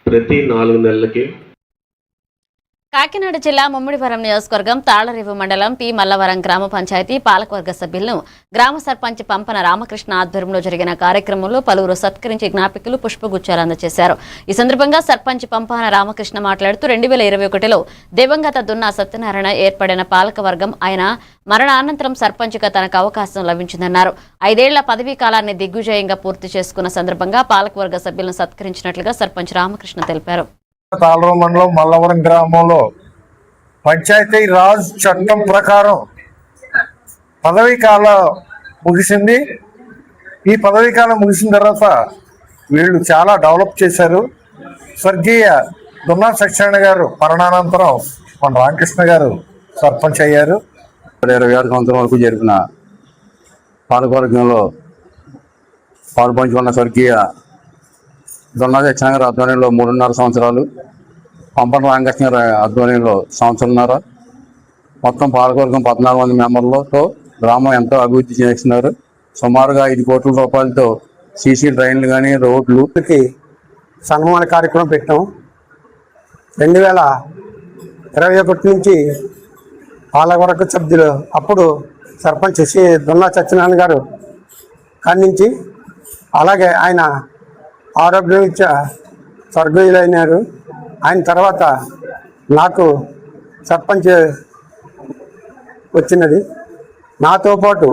ప్రతి 4 నెలలకి కాకినాడ జిల్లా ముమ్మిడివరం నియోజకవర్గం తాళ్లరేవు మండలం పి మల్లవరం గ్రామ పంచాయతీ పాలకవర్గ సభ్యులను గ్రామ సర్పంచ్ పంపన రామకృష్ణ ఆధ్వర్యంలో జరిగిన కార్యక్రమంలో పలువురు సత్కరించి జ్ఞాపికలు పుష్పగుచ్చాలు అందజేశారు. ఈ సందర్భంగా సర్పంచ్ పంపన రామకృష్ణ మాట్లాడుతూ 2021లో దివంగత దున్నా సత్యనారాయణ ఏర్పడిన పాలకవర్గం ఆయన మరణానంతరం సర్పంచ్గా తనకు అవకాశం లభించిందన్నారు. 5 ఏళ్ల పదవీ కాలాన్ని దిగ్విజయంగా పూర్తి చేసుకున్న సందర్భంగా పాలకవర్గ సభ్యులను సత్కరించినట్లుగా సర్పంచ్ రామకృష్ణ తెలిపారు. తాళ్లరేవు మండలం మల్లవరం గ్రామంలో పంచాయతీ రాజ్ చట్టం ప్రకారం పదవీ కాలం ముగిసింది. ఈ పదవీ కాలం ముగిసిన తర్వాత వీళ్ళు చాలా డెవలప్ చేశారు. స్వర్గీయ దున్నా సత్యనారాయణ గారు మరణానంతరం మన రామకృష్ణ గారు సర్పంచ్ అయ్యారు. 26 సంవత్సరం వరకు జరిపిన పాలకవర్గంలో పాల్పంచుకున్న స్వర్గీయ దున్నా సత్యనారాయణ గారి ఆధ్వర్యంలో 3.5 సంవత్సరాలు, పంపన రామకృష్ణ గారి ఆధ్వర్యంలో 1.5 సంవత్సరాలున్నర, మొత్తం పాలకవర్గం 14 మంది మెంబర్లతో గ్రామం ఎంతో అభివృద్ధి చేస్తున్నారు. సుమారుగా 5 కోట్ల రూపాయలతో సీసీ డ్రైన్లు కానీ రోడ్లుకి సన్మాన కార్యక్రమం పెట్టాం. 2021 నుంచి పాలకవర్గ సభ్యులు అప్పుడు సర్పంచ్ దున్నా సత్యనారాయణ గారు ఖండించి, అలాగే ఆయన ఆరోగ్యరీత్యా స్వర్గీయులైనారు. ఆయన తర్వాత నాకు సర్పంచ్ వచ్చినది. నాతో పాటు